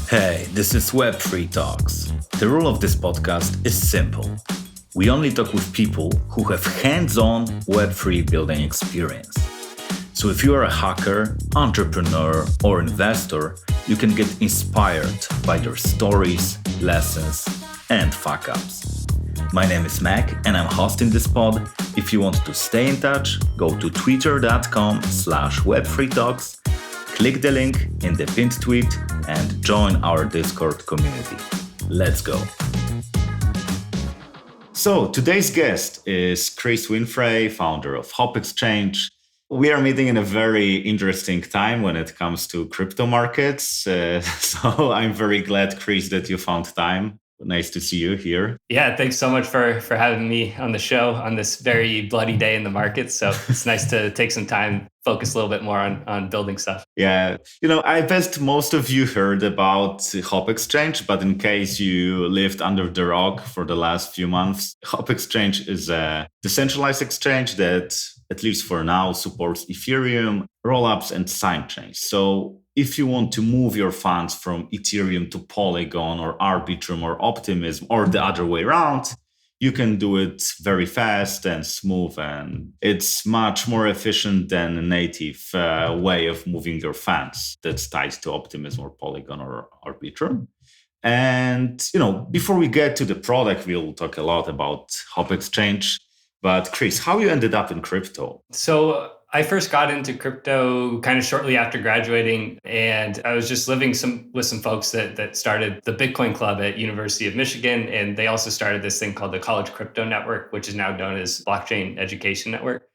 Hey, this is Web3 Talks. The rule of this podcast is simple. We only talk with people who have hands-on Web3 building experience. So if you are a hacker, entrepreneur, or investor, you can get inspired by their stories, lessons, and fuck-ups. My name is Mac, and I'm hosting this pod. If you want to stay in touch, go to twitter.com/Web3Talks, click the link in the pinned tweet, and join our Discord community. Let's go. So today's guest is Chris Whinfrey, founder of HopExchange. We are meeting in a very interesting time when it comes to crypto markets. So I'm very glad, Chris, that you found time. Nice to see you here. Yeah, thanks so much for having me on the show on this very bloody day in the market. So it's nice to take some time, focus a little bit more on building stuff. Yeah, I bet most of you heard about HopExchange, but in case you lived under the rock for the last few months, HopExchange is a decentralized exchange that, at least for now, supports Ethereum, rollups, and sidechains. So if you want to move your funds from Ethereum to Polygon or Arbitrum or Optimism or the other way around, you can do it very fast and smooth, and it's much more efficient than a native way of moving your funds that's tied to Optimism or Polygon or Arbitrum. And, before we get to the product, we'll talk a lot about HopExchange. But Chris, how you ended up in crypto? So I first got into crypto kind of shortly after graduating, and I was just living with some folks that started the Bitcoin Club at University of Michigan, and they also started this thing called the College Crypto Network, which is now known as Blockchain Education Network.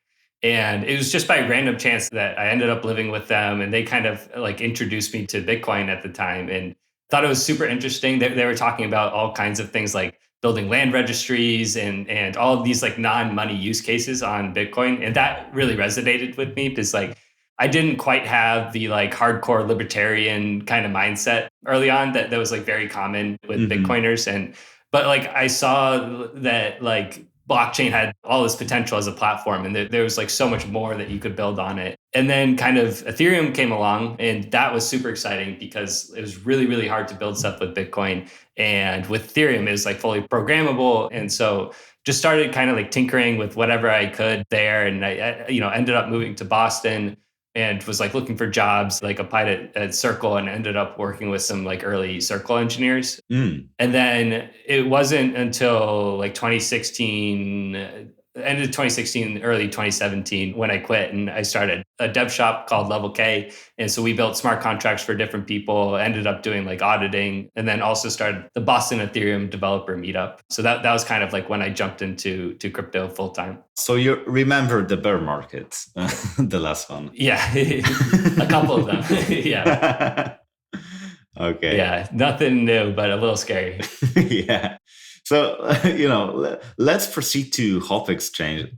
And it was just by random chance that I ended up living with them, and they kind of like introduced me to Bitcoin at the time, and thought it was super interesting. They were talking about all kinds of things like building land registries and all of these like non-money use cases on Bitcoin. And that really resonated with me because like I didn't quite have the like hardcore libertarian kind of mindset early on that was like very common with Bitcoiners. But like I saw that like blockchain had all this potential as a platform, and there was like so much more that you could build on it. And then kind of Ethereum came along, and that was super exciting because it was really, really hard to build stuff with Bitcoin. And with Ethereum, it was like fully programmable. And so just started kind of like tinkering with whatever I could there. And I ended up moving to Boston and was like looking for jobs, like applied at Circle and ended up working with some like early Circle engineers. And then it wasn't until like 2016, end of 2016, early 2017, when I quit and I started a dev shop called Level K. And so we built smart contracts for different people, ended up doing like auditing, and then also started the Boston Ethereum developer meetup. So that was kind of like when I jumped into crypto full time. So you remember the bear market, the last one? Yeah, a couple of them. Yeah. Okay. Yeah, nothing new, but a little scary. Yeah. So, let's proceed to HopExchange.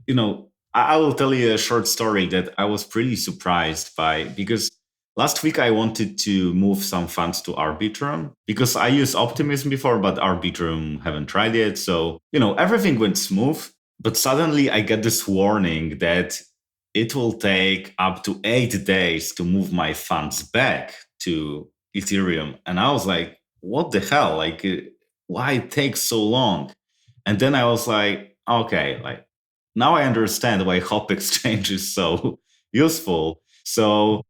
I will tell you a short story that I was pretty surprised by, because last week I wanted to move some funds to Arbitrum because I used Optimism before, but Arbitrum haven't tried yet. So, everything went smooth, but suddenly I get this warning that it will take up to 8 days to move my funds back to Ethereum. And I was like, what the hell? Like, why it takes so long? And then I was like, okay, like now I understand why HopExchange is so useful. So,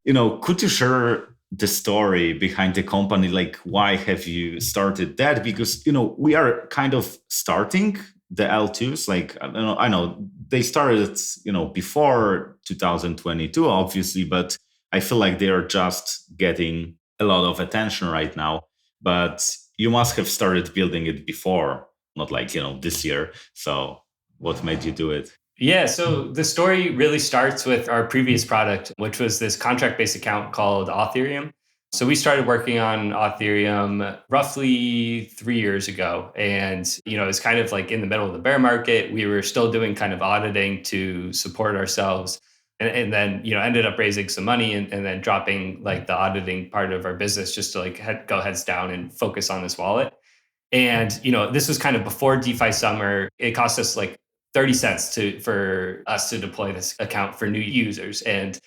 could you share the story behind the company? Like, why have you started that? Because, we are kind of starting the L2s. Like, I know they started, before 2022, obviously, but I feel like they are just getting a lot of attention right now. But you must have started building it before, not like, this year. So what made you do it? Yeah, so the story really starts with our previous product, which was this contract-based account called Authereum. So we started working on Authereum roughly 3 years ago. And, it's kind of like in the middle of the bear market. We were still doing kind of auditing to support ourselves. And then, ended up raising some money and then dropping like the auditing part of our business just to like go heads down and focus on this wallet. And, this was kind of before DeFi Summer. It cost us like 30 cents for us to deploy this account for new users. And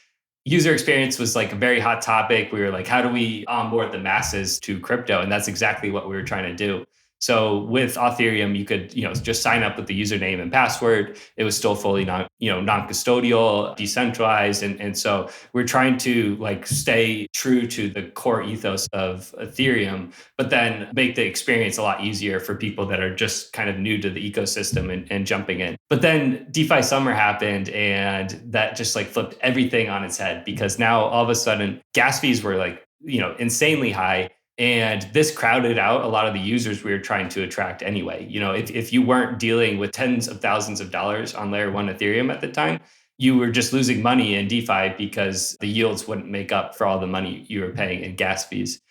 user experience was like a very hot topic. We were like, how do we onboard the masses to crypto? And that's exactly what we were trying to do. So with Ethereum, you could, just sign up with the username and password. It was still fully non-custodial, decentralized. And so we're trying to like stay true to the core ethos of Ethereum, but then make the experience a lot easier for people that are just kind of new to the ecosystem and jumping in. But then DeFi Summer happened, and that just like flipped everything on its head, because now all of a sudden gas fees were like, insanely high. And this crowded out a lot of the users we were trying to attract anyway. If you weren't dealing with tens of thousands of dollars on layer one Ethereum at the time, you were just losing money in DeFi because the yields wouldn't make up for all the money you were paying in gas fees.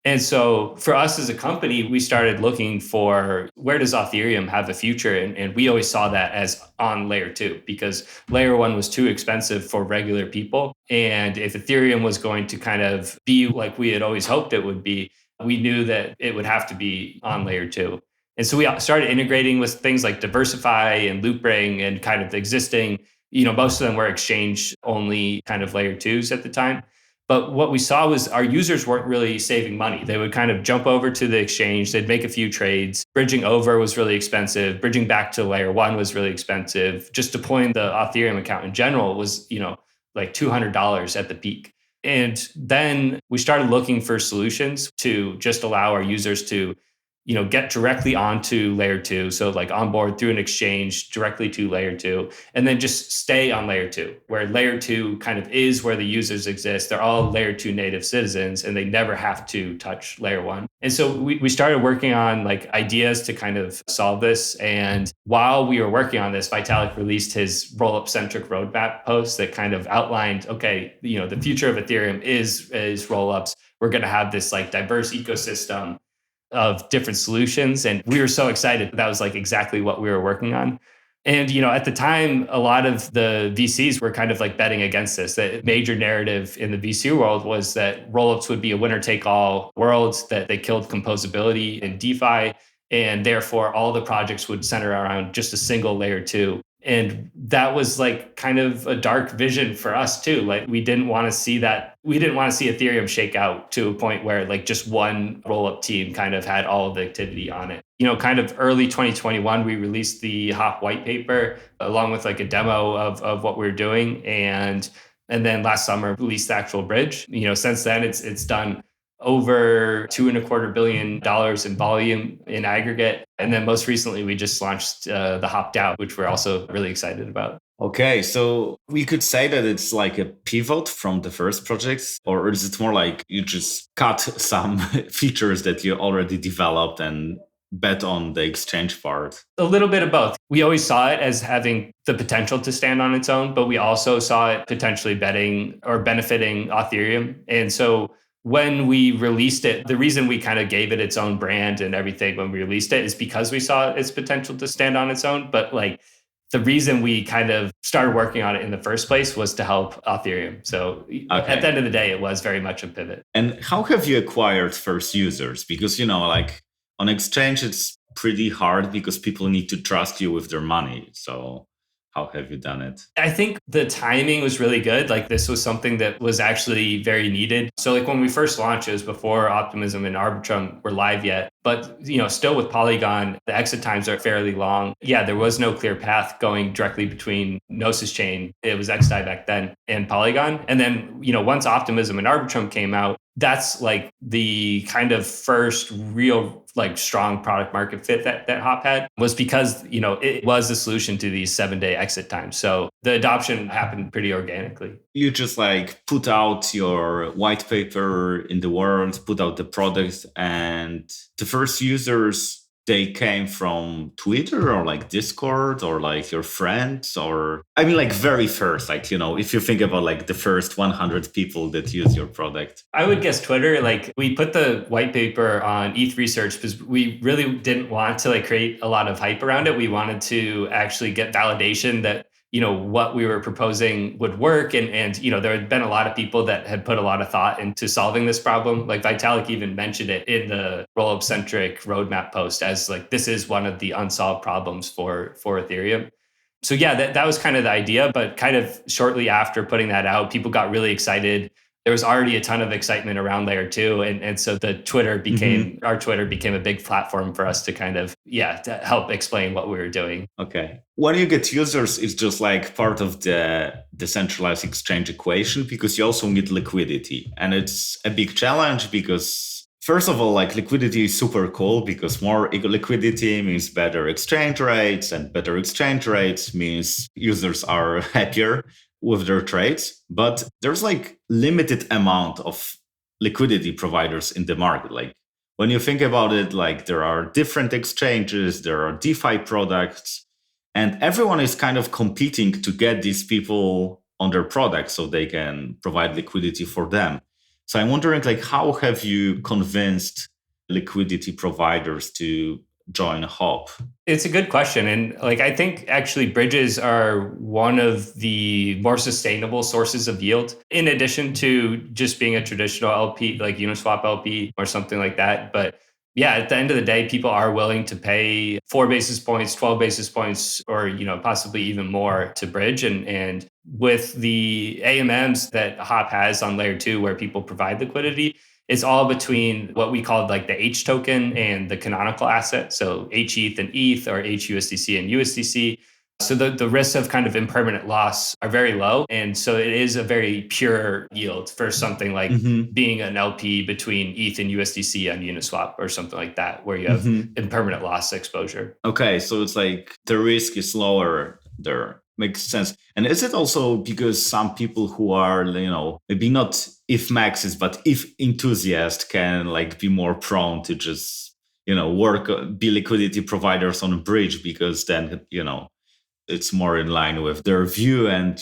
And so for us as a company, we started looking for where does Ethereum have a future? And we always saw that as on layer two, because layer one was too expensive for regular people. And if Ethereum was going to kind of be like we had always hoped it would be, we knew that it would have to be on layer two. And so we started integrating with things like Diversify and Loopring and kind of existing, most of them were exchange only kind of layer twos at the time. But what we saw was our users weren't really saving money. They would kind of jump over to the exchange, they'd make a few trades. Bridging over was really expensive. Bridging back to layer one was really expensive. Just deploying the Ethereum account in general was, like $200 at the peak. And then we started looking for solutions to just allow our users to get directly onto layer two. So like onboard through an exchange directly to layer two, and then just stay on layer two, where layer two kind of is where the users exist. They're all layer two native citizens, and they never have to touch layer one. And so we started working on like ideas to kind of solve this. And while we were working on this, Vitalik released his rollup centric roadmap post that kind of outlined, okay, the future of Ethereum is rollups. We're going to have this like diverse ecosystem of different solutions. And we were so excited. That was like exactly what we were working on. And, at the time, a lot of the VCs were kind of like betting against this. The major narrative in the VC world was that rollups would be a winner take all world, that they killed composability in DeFi. And therefore, all the projects would center around just a single layer two. And that was like kind of a dark vision for us too. Like we didn't want to see that. We didn't want to see Ethereum shake out to a point where like just one rollup team kind of had all of the activity on it. Kind of early 2021, we released the Hop white paper along with like a demo of what we were doing. And then last summer released the actual bridge. Since then it's done over $2.25 billion in volume in aggregate. And then most recently, we just launched the HopDAO, which we're also really excited about. Okay, so we could say that it's like a pivot from the first projects, or is it more like you just cut some features that you already developed and bet on the exchange part? A little bit of both. We always saw it as having the potential to stand on its own, but we also saw it potentially betting or benefiting Ethereum. And so when we released it, the reason we kind of gave it its own brand and everything when we released it is because we saw its potential to stand on its own. But like the reason we kind of started working on it in the first place was to help Ethereum. So At the end of the day, it was very much a pivot. And how have you acquired first users? Because, like on exchange, it's pretty hard because people need to trust you with their money. So how have you done it? I think the timing was really good. Like this was something that was actually very needed. So like when we first launched, it was before Optimism and Arbitrum were live yet. But, still with Polygon, the exit times are fairly long. Yeah, there was no clear path going directly between Gnosis Chain. It was XDAI back then and Polygon. And then, once Optimism and Arbitrum came out, that's like the kind of first real like strong product market fit that Hop had, was because, it was the solution to these 7-day exit times. So the adoption happened pretty organically. You just like put out your white paper in the world, put out the product, and the first users, they came from Twitter or like Discord or like your friends, or I mean like very first, like, if you think about like the first 100 people that use your product. I would guess Twitter. Like we put the white paper on ETH Research because we really didn't want to like create a lot of hype around it. We wanted to actually get validation that what we were proposing would work. And there had been a lot of people that had put a lot of thought into solving this problem. Like Vitalik even mentioned it in the rollup centric roadmap post as like, this is one of the unsolved problems for Ethereum. So yeah, that was kind of the idea. But kind of shortly after putting that out, people got really excited. There was already a ton of excitement around layer two. And so our Twitter became a big platform for us to kind of, to help explain what we were doing. Okay. When you get users, it's just like part of the decentralized exchange equation because you also need liquidity. And it's a big challenge because, first of all, like liquidity is super cool because more liquidity means better exchange rates, and better exchange rates means users are happier with their trades. But there's like limited amount of liquidity providers in the market. Like when you think about it, like there are different exchanges, there are DeFi products, and everyone is kind of competing to get these people on their product so they can provide liquidity for them. So I'm wondering, like, how have you convinced liquidity providers to join Hop? It's a good question. And like, I think actually bridges are one of the more sustainable sources of yield, in addition to just being a traditional LP, like Uniswap LP or something like that. But yeah, at the end of the day, people are willing to pay 4 basis points, 12 basis points, or possibly even more to bridge. And with the AMMs that Hop has on layer 2, where people provide liquidity, it's all between what we called like the H token and the canonical asset. So HETH and ETH, or HUSDC and USDC. So the risks of kind of impermanent loss are very low. And so it is a very pure yield for something like being an LP between ETH and USDC on Uniswap or something like that, where you have impermanent loss exposure. Okay, so it's like the risk is lower there. Makes sense. And is it also because some people who are, maybe not if maxes, but if enthusiasts can like be more prone to just, be liquidity providers on a bridge because then, it's more in line with their view and,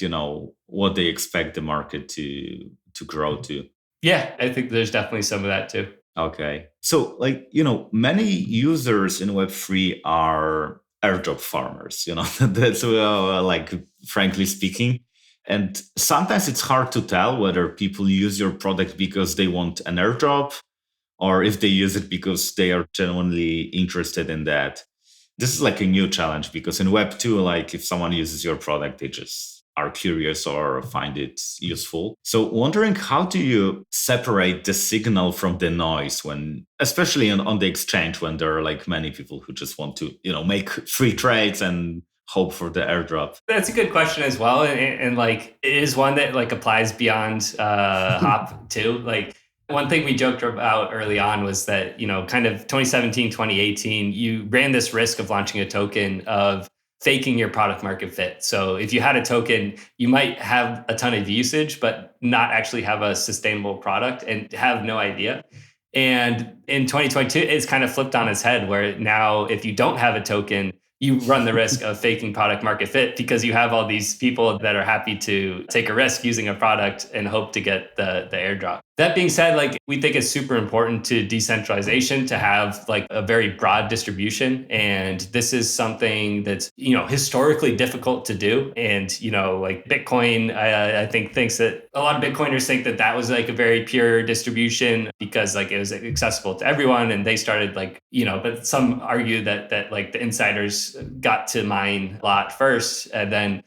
what they expect the market to grow to. Yeah, I think there's definitely some of that too. Okay. So like, many users in Web3 are airdrop farmers, that's like, frankly speaking. And sometimes it's hard to tell whether people use your product because they want an airdrop or if they use it because they are genuinely interested in that. This is like a new challenge because in Web 2, like if someone uses your product, they just are curious or find it useful. So wondering, how do you separate the signal from the noise when, especially on the exchange, when there are like many people who just want to, make free trades and hope for the airdrop? That's a good question as well. And like, it is one that like applies beyond Hop too. Like, one thing we joked about early on was that, kind of 2017, 2018, you ran this risk of launching a token of faking your product market fit. So if you had a token, you might have a ton of usage, but not actually have a sustainable product and have no idea. And in 2022, it's kind of flipped on its head, where now if you don't have a token, you run the risk of faking product market fit because you have all these people that are happy to take a risk using a product and hope to get the airdrop. That being said, like, we think it's super important to decentralization to have like a very broad distribution. And this is something that's, historically difficult to do. And, like Bitcoin, I think thinks that a lot of Bitcoiners think that was like a very pure distribution because like it was accessible to everyone. And they started like, but some argue that like the insiders got to mine a lot first. And then,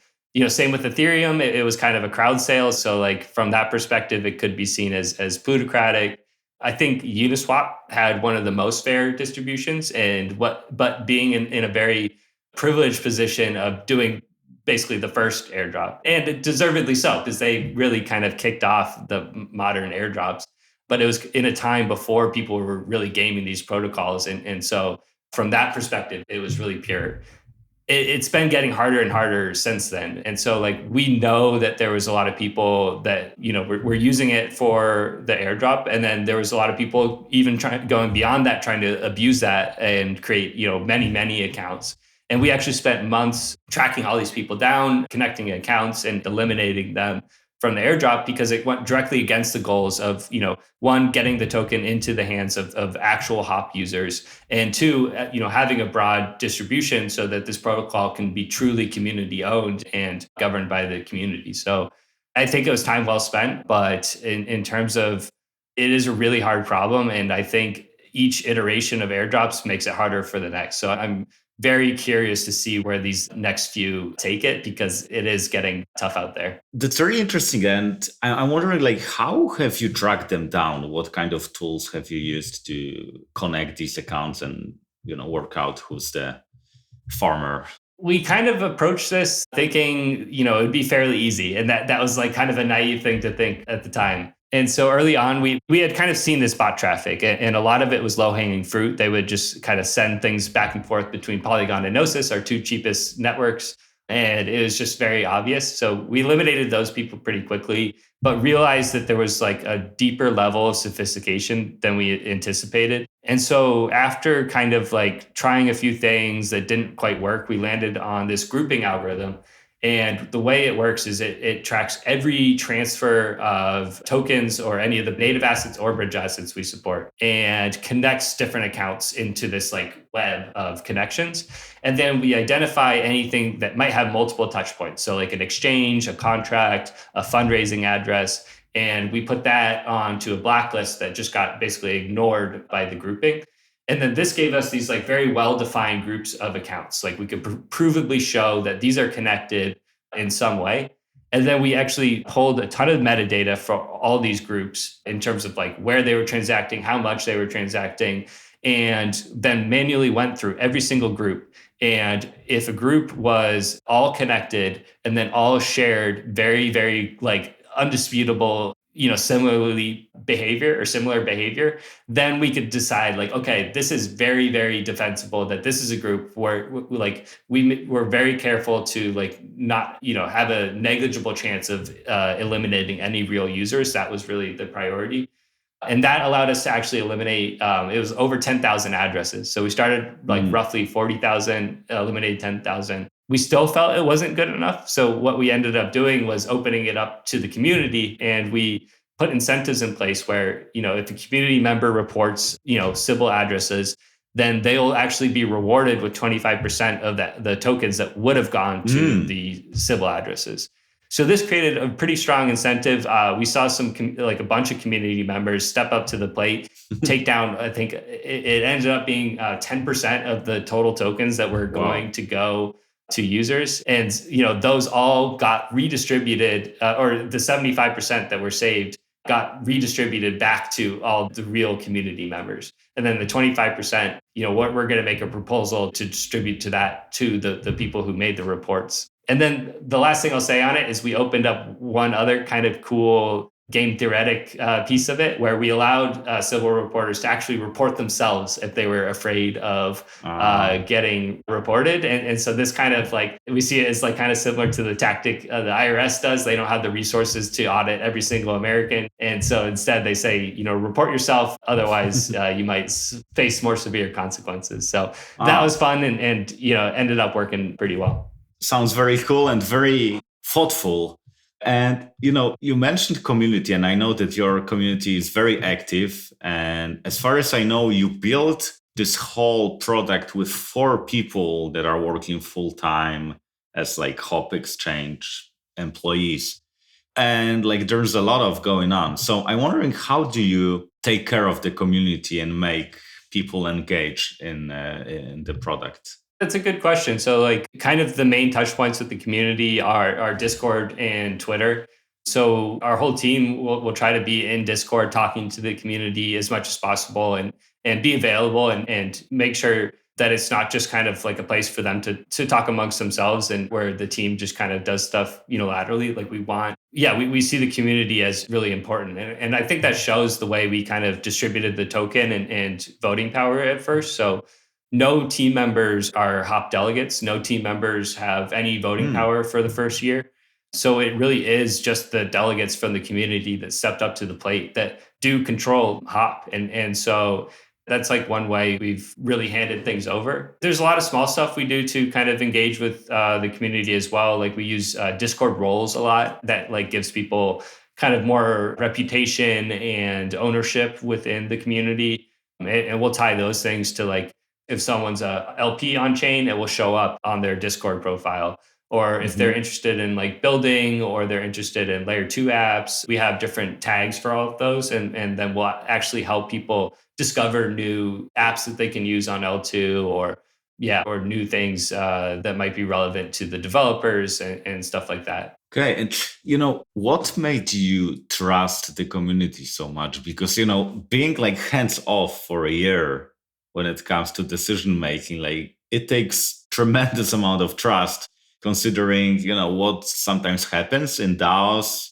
same with Ethereum, it was kind of a crowd sale. So like from that perspective, it could be seen as plutocratic. I think Uniswap had one of the most fair distributions, but being in a very privileged position of doing basically the first airdrop, and deservedly so, because they really kind of kicked off the modern airdrops. But it was in a time before people were really gaming these protocols. And so from that perspective, it was really pure. It's been getting harder and harder since then. And so like, we know that there was a lot of people that, were using it for the airdrop. And then there was a lot of people even going beyond that, trying to abuse that and create, many accounts. And we actually spent months tracking all these people down, connecting accounts and eliminating them from the airdrop because it went directly against the goals of, one, getting the token into the hands of actual Hop users, and two, having a broad distribution so that this protocol can be truly community owned and governed by the community. So I think it was time well spent, but in terms of, it is a really hard problem. And I think each iteration of airdrops makes it harder for the next. So I'm very curious to see where these next few take it, because it is getting tough out there. That's very interesting. And I'm wondering, like, how have you tracked them down? What kind of tools have you used to connect these accounts and, work out who's the farmer? We kind of approached this thinking, it'd be fairly easy. And that was like kind of a naive thing to think at the time. And so early on, we had kind of seen this bot traffic, and a lot of it was low hanging fruit. They would just kind of send things back and forth between Polygon and Gnosis, our two cheapest networks. And it was just very obvious. So we eliminated those people pretty quickly, but realized that there was like a deeper level of sophistication than we anticipated. And so after kind of like trying a few things that didn't quite work, we landed on this grouping algorithm. And the way it works is it tracks every transfer of tokens or any of the native assets or bridge assets we support, and connects different accounts into this like web of connections. And then we identify anything that might have multiple touch points. So like an exchange, a contract, a fundraising address. And we put that onto a blacklist that just got basically ignored by the grouping. And then this gave us these like very well-defined groups of accounts. Like we could provably show that these are connected in some way. And then we actually pulled a ton of metadata for all these groups in terms of like where they were transacting, how much they were transacting, and then manually went through every single group. And if a group was all connected and then all shared very, very like undisputable, similar behavior, then we could decide like, okay, this is very, very defensible, that this is a group where like we're very careful to like not, have a negligible chance of eliminating any real users. That was really the priority. And that allowed us to actually eliminate, it was over 10,000 addresses. So we started like roughly 40,000, eliminated 10,000. We still felt it wasn't good enough. So what we ended up doing was opening it up to the community, and we put incentives in place where, if a community member reports, Sybil addresses, then they'll actually be rewarded with 25% of the tokens that would have gone to the Sybil addresses. So this created a pretty strong incentive. We saw a bunch of community members step up to the plate, take down, I think it ended up being 10% of the total tokens that were going to go to users. And, those all got redistributed, or the 75% that were saved got redistributed back to all the real community members. And then the 25%, what we're going to make a proposal to distribute to the people who made the reports. And then the last thing I'll say on it is we opened up one other kind of cool game theoretic piece of it, where we allowed Sybil reporters to actually report themselves if they were afraid of getting reported. And so this kind of like, we see it as like kind of similar to the tactic the IRS does. They don't have the resources to audit every single American. And so instead they say, report yourself. Otherwise, you might face more severe consequences. So that was fun and ended up working pretty well. Sounds very cool and very thoughtful. And, you mentioned community, and I know that your community is very active. And as far as I know, you built this whole product with 4 people that are working full time as like HopExchange employees. And like, there's a lot of going on. So I'm wondering, how do you take care of the community and make people engage in the product? That's a good question. So like kind of the main touch points with the community are Discord and Twitter. So our whole team will try to be in Discord talking to the community as much as possible and be available and make sure that it's not just kind of like a place for them to talk amongst themselves and where the team just kind of does stuff unilaterally. Like we see the community as really important. And I think that shows the way we kind of distributed the token and voting power at first. So no team members are Hop delegates. No team members have any voting power for the first year. So it really is just the delegates from the community that stepped up to the plate that do control Hop. And so that's like one way we've really handed things over. There's a lot of small stuff we do to kind of engage with the community as well. Like we use Discord roles a lot that like gives people kind of more reputation and ownership within the community. And we'll tie those things to like, if someone's a LP on chain, it will show up on their Discord profile. Or if they're interested in like building or they're interested in layer 2 apps, we have different tags for all of those. And then we'll actually help people discover new apps that they can use on L2 or or new things that might be relevant to the developers and stuff like that. Okay. And, what made you trust the community so much? Because, being like hands off for a year when it comes to decision making, like it takes tremendous amount of trust considering, what sometimes happens in DAOs.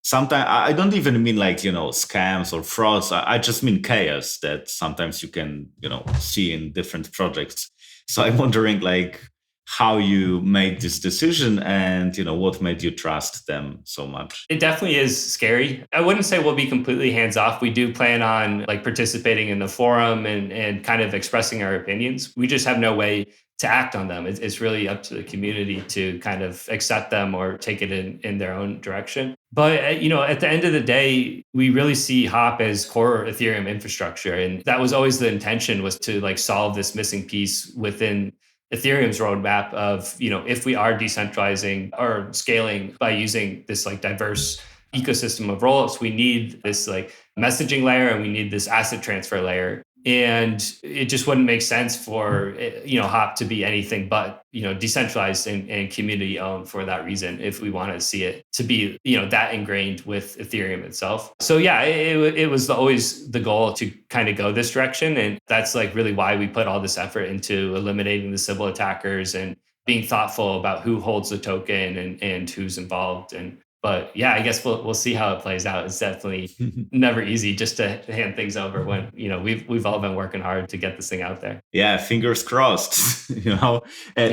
Sometimes I don't even mean like, scams or frauds. I just mean chaos that sometimes you can, see in different projects. So I'm wondering like, how you made this decision and what made you trust them so much. It definitely is scary. I wouldn't say we'll be completely hands off. We do plan on like participating in the forum and kind of expressing our opinions. We just have no way to act on them. It's really up to the community to kind of accept them or take it in their own direction. But at the end of the day, we really see Hop as core Ethereum infrastructure, and that was always the intention, was to like solve this missing piece within Ethereum's roadmap of, if we are decentralizing or scaling by using this like diverse ecosystem of rollups, we need this like messaging layer and we need this asset transfer layer. And it just wouldn't make sense for, Hop to be anything but, decentralized and community owned for that reason, if we want to see it to be, that ingrained with Ethereum itself. So yeah, it was always the goal to kind of go this direction. And that's like really why we put all this effort into eliminating the Sybil attackers and being thoughtful about who holds the token and who's involved. But yeah, I guess we'll see how it plays out. It's definitely never easy just to hand things over when, we've all been working hard to get this thing out there. Yeah, fingers crossed, Yeah.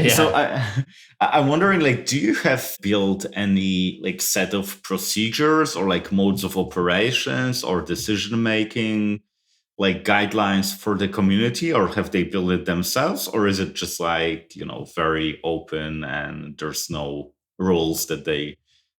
So I'm wondering, like, do you have built any like set of procedures or like modes of operations or decision making, like guidelines for the community, or have they built it themselves? Or is it just like, very open and there's no rules that they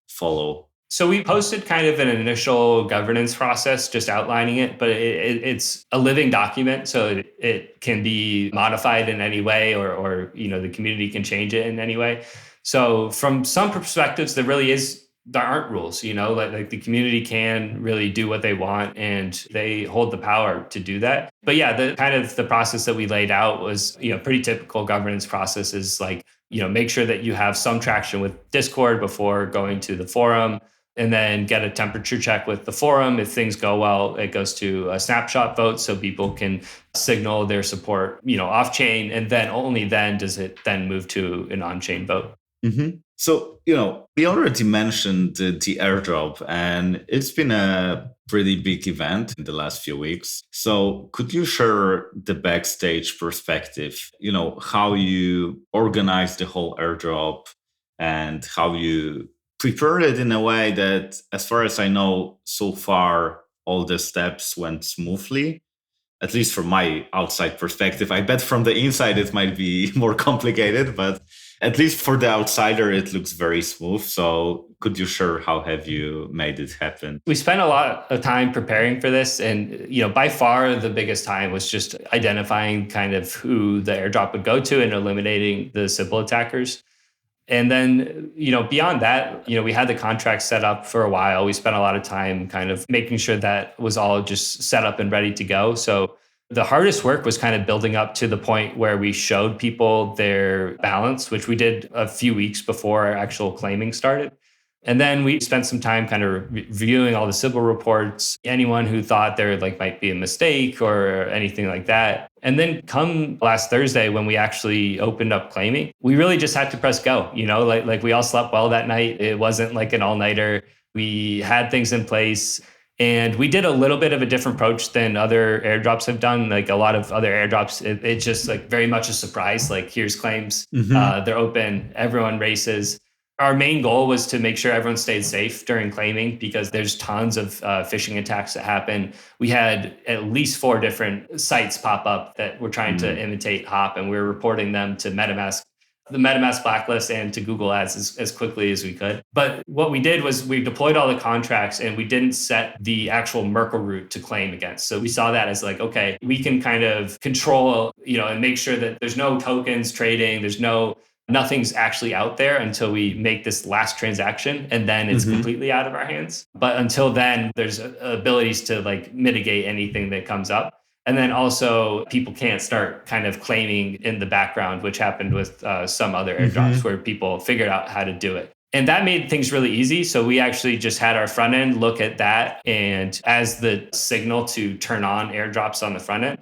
follow? So we posted kind of an initial governance process, just outlining it, but it's a living document. So it can be modified in any way, or the community can change it in any way. So from some perspectives, there aren't rules, like the community can really do what they want and they hold the power to do that. But yeah, the process that we laid out was, pretty typical governance processes, like, make sure that you have some traction with Discord before going to the forum, and then get a temperature check with the forum. If things go well, it goes to a snapshot vote so people can signal their support, off chain. And then only then does it then move to an on-chain vote. Mm-hmm. So, we already mentioned the airdrop, and it's been a pretty big event in the last few weeks. So could you share the backstage perspective, how you organized the whole airdrop and how you prepared it in a way that, as far as I know, so far, all the steps went smoothly? At least from my outside perspective. I bet from the inside it might be more complicated, but at least for the outsider, it looks very smooth. So could you share how have you made it happen? We spent a lot of time preparing for this. And, by far the biggest time was just identifying kind of who the airdrop would go to and eliminating the Sybil attackers. And then, beyond that, we had the contract set up for a while. We spent a lot of time kind of making sure that was all just set up and ready to go. So the hardest work was kind of building up to the point where we showed people their balance, which we did a few weeks before our actual claiming started. And then we spent some time kind of reviewing all the Sybil reports, anyone who thought there might be a mistake or anything like that. And then come last Thursday, when we actually opened up claiming, we really just had to press go. Like we all slept well that night. It wasn't like an all-nighter. We had things in place. And we did a little bit of a different approach than other airdrops have done. Like a lot of other airdrops, it's just like very much a surprise. Like, here's claims, they're open, everyone races. Our main goal was to make sure everyone stayed safe during claiming, because there's tons of phishing attacks that happen. We had at least 4 different sites pop up that were trying to imitate Hop, and we were reporting them to the MetaMask blacklist, and to Google Ads as quickly as we could. But what we did was we deployed all the contracts and we didn't set the actual Merkle root to claim against. So we saw that as like, okay, we can kind of control, and make sure that there's no tokens trading, nothing's actually out there until we make this last transaction, and then it's completely out of our hands. But until then, there's abilities to mitigate anything that comes up. And then also people can't start kind of claiming in the background, which happened with some other airdrops where people figured out how to do it. And that made things really easy. So we actually just had our front end look at that and as the signal to turn on airdrops on the front end.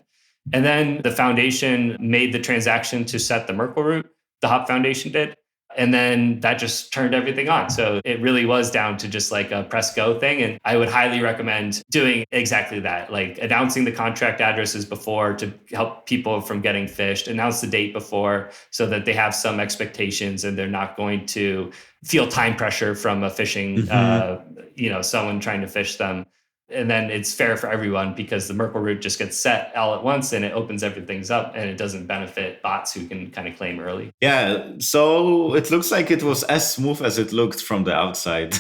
And then the foundation made the transaction to set the Merkle root, the Hop Foundation did. And then that just turned everything on. So it really was down to just like a press go thing. And I would highly recommend doing exactly that, like announcing the contract addresses before to help people from getting phished, announce the date before so that they have some expectations and they're not going to feel time pressure from a phishing, someone trying to phish them. And then it's fair for everyone because the Merkle root just gets set all at once and it opens everything up and it doesn't benefit bots who can kind of claim early. Yeah, so it looks like it was as smooth as it looked from the outside.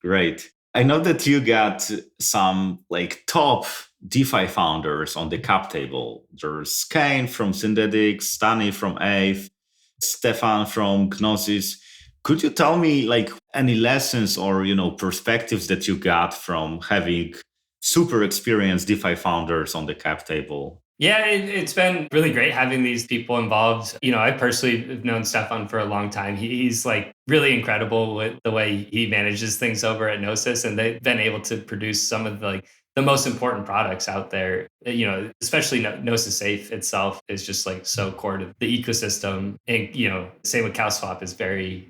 Great. I know that you got some like top DeFi founders on the cap table. There's Kane from Synthetix, Stani from Aave, Stefan from Gnosis. Could you tell me like any lessons or, perspectives that you got from having super experienced DeFi founders on the cap table? Yeah, it's been really great having these people involved. I personally have known Stefan for a long time. He's like really incredible with the way he manages things over at Gnosis, and they've been able to produce some of the most important products out there. Especially Gnosis Safe itself is just like so core to the ecosystem. And, same with CowSwap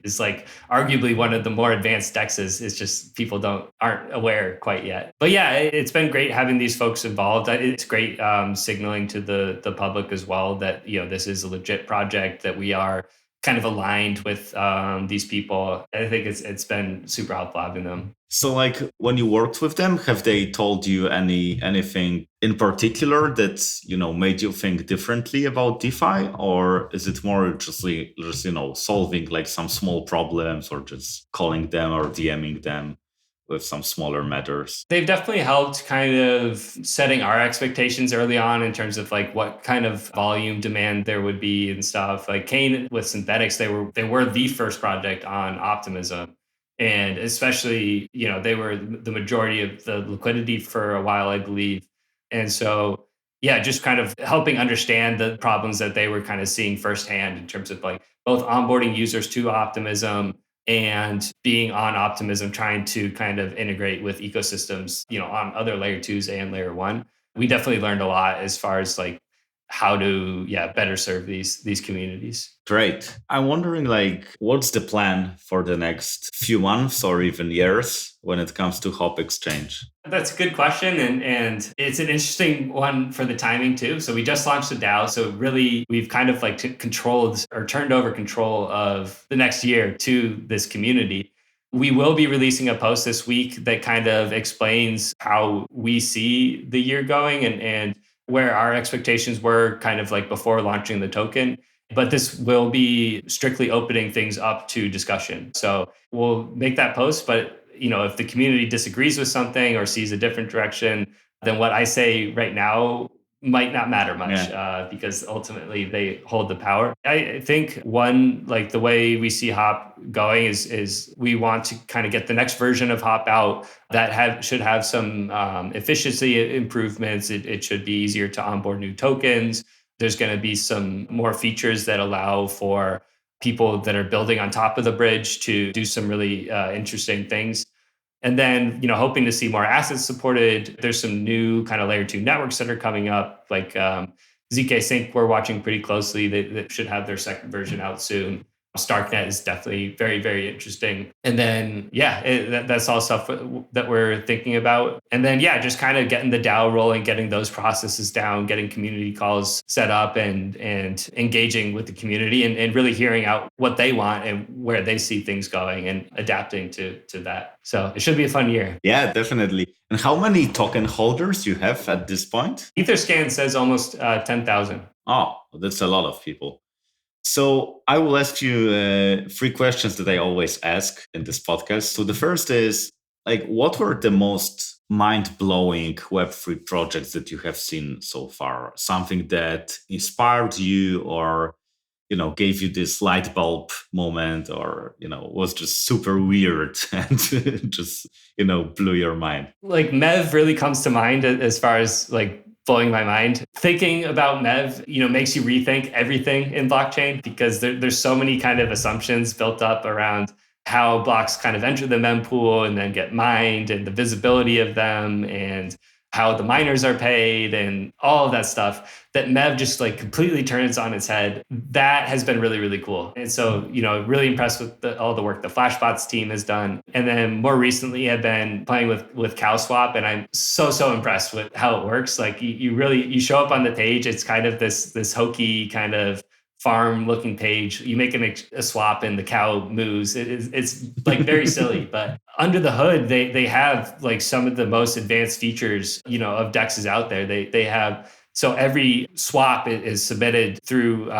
is like arguably one of the more advanced dexes. It's just people aren't aware quite yet. But yeah, it's been great having these folks involved. It's great signaling to the public as well that, this is a legit project, that we are kind of aligned with these people. I think it's been super helpful having them. So like when you worked with them, have they told you anything in particular that, made you think differently about DeFi? Or is it more just solving like some small problems or just calling them or DMing them with some smaller matters? They've definitely helped kind of setting our expectations early on in terms of like what kind of volume demand there would be and stuff. Like Kane with Synthetix, they were the first project on Optimism. And especially, they were the majority of the liquidity for a while, I believe. And so, yeah, just kind of helping understand the problems that they were kind of seeing firsthand in terms of like both onboarding users to Optimism and being on Optimism, trying to kind of integrate with ecosystems, on other layer 2s and layer 1. We definitely learned a lot as far as like how to better serve these communities. Great. I'm wondering like what's the plan for the next few months or even years when it comes to HopExchange? That's a good question. And it's an interesting one for the timing too. So we just launched the DAO. So really we've kind of like controlled or turned over control of the next year to this community. We will be releasing a post this week that kind of explains how we see the year going and where our expectations were kind of like before launching the token. But this will be strictly opening things up to discussion. So we'll make that post, but if the community disagrees with something or sees a different direction, then what I say right now might not matter much because ultimately they hold the power. I think like the way we see Hop going is we want to kind of get the next version of Hop out that should have some efficiency improvements. It should be easier to onboard new tokens. There's going to be some more features that allow for people that are building on top of the bridge to do some really interesting things. And then, hoping to see more assets supported. There's some new kind of layer 2 networks that are coming up, like ZK Sync, we're watching pretty closely. They should have their second version out soon. Starknet is definitely very, very interesting. And then, that's all stuff that we're thinking about. And then, just kind of getting the DAO rolling, getting those processes down, getting community calls set up and engaging with the community and really hearing out what they want and where they see things going and adapting to that. So it should be a fun year. Yeah, definitely. And how many token holders you have at this point? Etherscan says almost 10,000. Oh, that's a lot of people. So I will ask you 3 questions that I always ask in this podcast. So the first is like, what were the most mind-blowing Web3 projects that you have seen so far? Something that inspired you or, gave you this light bulb moment or, was just super weird and just, blew your mind? Like Mev really comes to mind as far as like blowing my mind. Thinking about MEV, makes you rethink everything in blockchain because there's so many kind of assumptions built up around how blocks kind of enter the mempool and then get mined and the visibility of them and how the miners are paid and all of that stuff that MEV just like completely turns on its head. That has been really, really cool. And so, really impressed with all the work the Flashbots team has done. And then more recently I've been playing with CowSwap and I'm so impressed with how it works. Like you show up on the page. It's kind of this hokey kind of farm looking page. You make a swap and the cow moves. It's like very silly, but under the hood, they have like some of the most advanced features, of DEXs out there. They have, so every swap is submitted through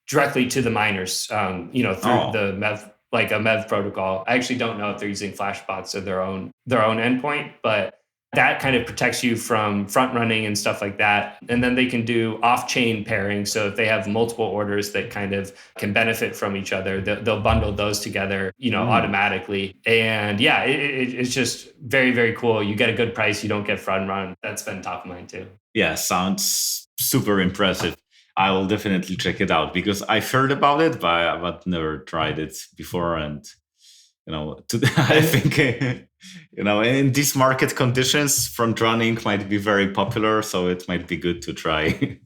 directly to the miners, through the MEV, like a MEV protocol. I actually don't know if they're using Flashbots or their own endpoint, but that kind of protects you from front running and stuff like that. And then they can do off-chain pairing. So if they have multiple orders that kind of can benefit from each other, they'll bundle those together, automatically. And yeah, it's just very, very cool. You get a good price. You don't get front run. That's been top of mind too. Yeah, sounds super impressive. I will definitely check it out because I've heard about it, but never tried it before. And I think, in these market conditions, front running might be very popular. So it might be good to try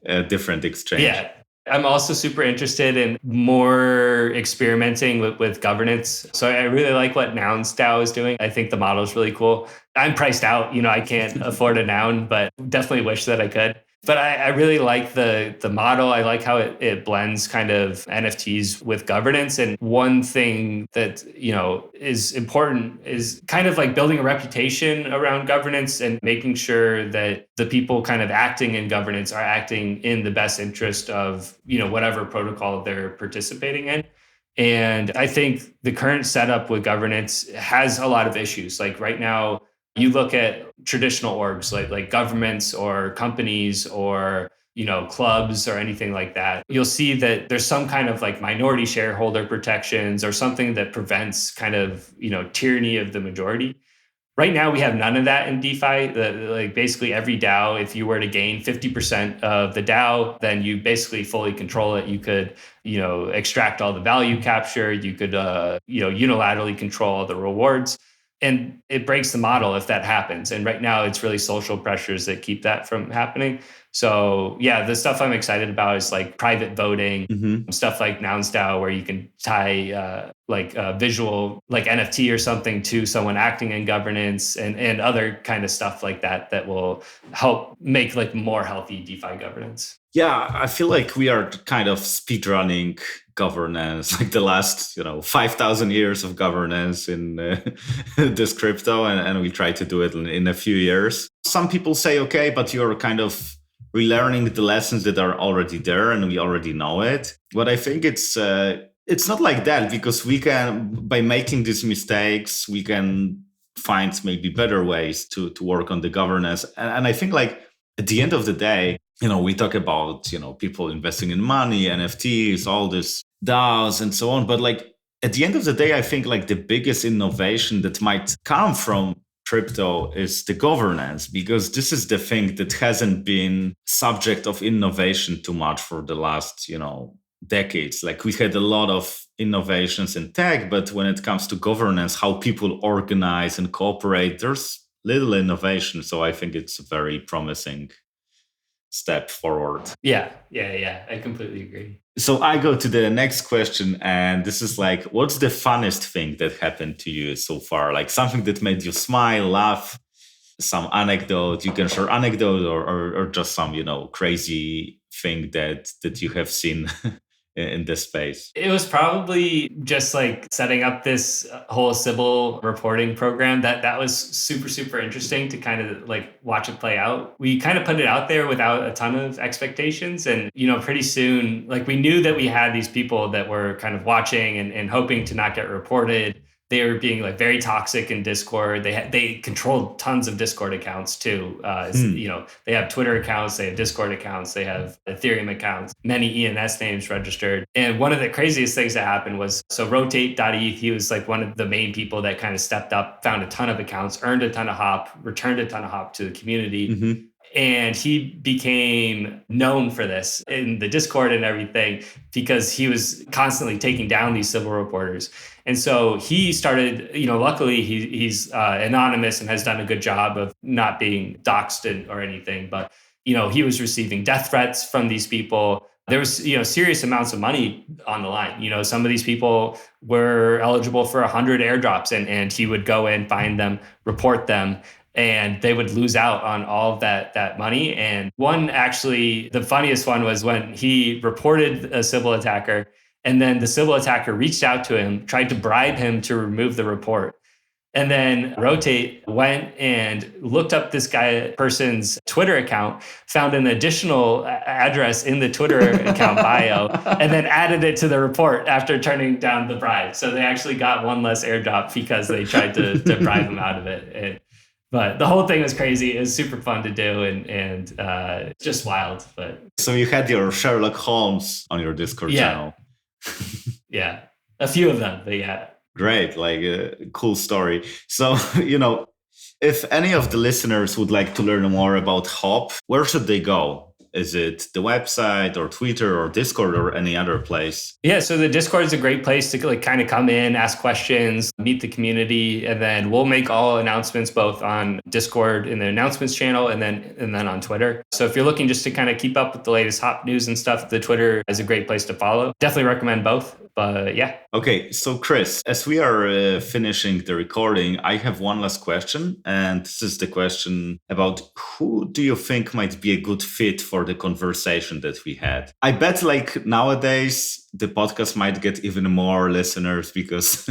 a different exchange. Yeah. I'm also super interested in more experimenting with governance. So I really like what NounsDAO is doing. I think the model is really cool. I'm priced out. I can't afford a noun, but definitely wish that I could. But I really like the model. I like how it blends kind of NFTs with governance. And one thing that, is important is kind of like building a reputation around governance and making sure that the people kind of acting in governance are acting in the best interest of, whatever protocol they're participating in. And I think the current setup with governance has a lot of issues. Like right now, you look at traditional orgs like governments or companies or clubs or anything like that, you'll see that there's some kind of like minority shareholder protections or something that prevents kind of tyranny of the majority. Right now, we have none of that in DeFi. Like basically every DAO, if you were to gain 50% of the DAO, then you basically fully control it. You could, extract all the value capture. You could, unilaterally control all the rewards. And it breaks the model if that happens. And right now, it's really social pressures that keep that from happening. So yeah, the stuff I'm excited about is like private voting, stuff like NounsDAO, where you can tie like a visual, like NFT or something to someone acting in governance and other kind of stuff like that will help make like more healthy DeFi governance. Yeah, I feel like we are kind of speedrunning governance, like the last, 5,000 years of governance in this crypto, and we try to do it in a few years. Some people say, okay, but you're kind of relearning the lessons that are already there and we already know it. But I think it's not like that, because we can, by making these mistakes, we can find maybe better ways to work on the governance. And I think like at the end of the day, we talk about, people investing in money, NFTs, all this DAOs and so on. But like at the end of the day, I think like the biggest innovation that might come from crypto is the governance, because this is the thing that hasn't been subject of innovation too much for the last, decades. Like we had a lot of innovations in tech, but when it comes to governance, how people organize and cooperate, there's little innovation. So I think it's a very promising step forward. Yeah. I completely agree. So I go to the next question, and this is like, what's the funnest thing that happened to you so far? Like something that made you smile, laugh, some anecdote. You can share anecdote or just some, crazy thing that you have seen in this space. It was probably just like setting up this whole Sybil reporting program. That was super, super interesting to kind of like watch it play out. We kind of put it out there without a ton of expectations. And, pretty soon, like we knew that we had these people that were kind of watching and hoping to not get reported. They were being like very toxic in Discord. They controlled tons of Discord accounts too. They have Twitter accounts, they have Discord accounts, they have Ethereum accounts, many ENS names registered. And one of the craziest things that happened was, so Rotate.eth, he was like one of the main people that kind of stepped up, found a ton of accounts, earned a ton of HOP, returned a ton of HOP to the community. And he became known for this in the Discord and everything because he was constantly taking down these Sybil reporters. And so he started, luckily he's anonymous and has done a good job of not being doxxed or anything. But, he was receiving death threats from these people. There was, serious amounts of money on the line. Some of these people were eligible for 100 airdrops and he would go in, find them, report them, and they would lose out on all of that money. And one, actually, the funniest one was when he reported a Sybil attacker, and then the Sybil attacker reached out to him, tried to bribe him to remove the report. And then Rotate went and looked up this person's Twitter account, found an additional address in the Twitter account bio, and then added it to the report after turning down the bribe. So they actually got one less airdrop because they tried to bribe him out of it. But the whole thing was crazy. It was super fun to do and just wild. But so you had your Sherlock Holmes on your Discord channel. Yeah, a few of them, but yeah. Great, like a cool story. So, if any of the listeners would like to learn more about Hop, where should they go? Is it the website or Twitter or Discord or any other place? Yeah, so the Discord is a great place to kind of come in, ask questions, meet the community, and then we'll make all announcements both on Discord in the announcements channel and then on Twitter. So if you're looking just to kind of keep up with the latest Hop news and stuff, the Twitter is a great place to follow. Definitely recommend both. But yeah. Okay, so Chris, as we are finishing the recording, I have one last question. And this is the question about who do you think might be a good fit for the conversation that we had? I bet like nowadays, the podcast might get even more listeners because,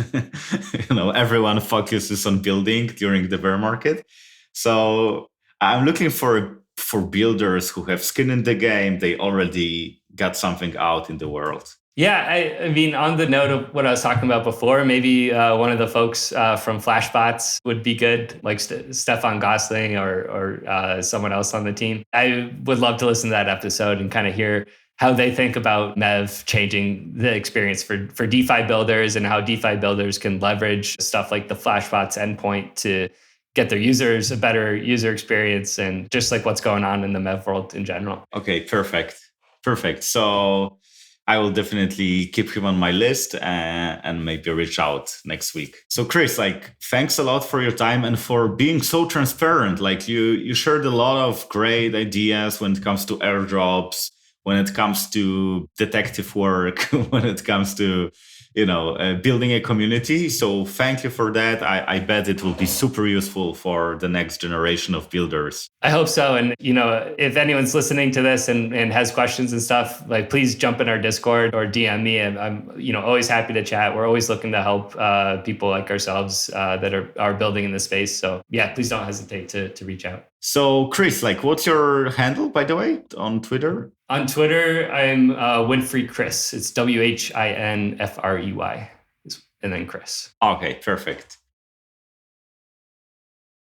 everyone focuses on building during the bear market. So I'm looking for builders who have skin in the game. They already got something out in the world. Yeah, I mean, on the note of what I was talking about before, maybe one of the folks from Flashbots would be good, like Stefan Gosling or someone else on the team. I would love to listen to that episode and kind of hear how they think about MEV changing the experience for DeFi builders and how DeFi builders can leverage stuff like the Flashbots endpoint to get their users a better user experience and just like what's going on in the MEV world in general. Okay, perfect. So I will definitely keep him on my list and maybe reach out next week. So Chris, thanks a lot for your time and for being so transparent. You shared a lot of great ideas when it comes to airdrops, when it comes to detective work, when it comes to building a community. So thank you for that. I bet it will be super useful for the next generation of builders. I hope so. And, if anyone's listening to this and has questions and stuff, please jump in our Discord or DM me. And I'm, always happy to chat. We're always looking to help people like ourselves that are building in this space. So yeah, please don't hesitate to reach out. So Chris, what's your handle, by the way, on Twitter? On Twitter, I'm Whinfrey Chris. It's WHINFREY and then Chris. Okay, perfect.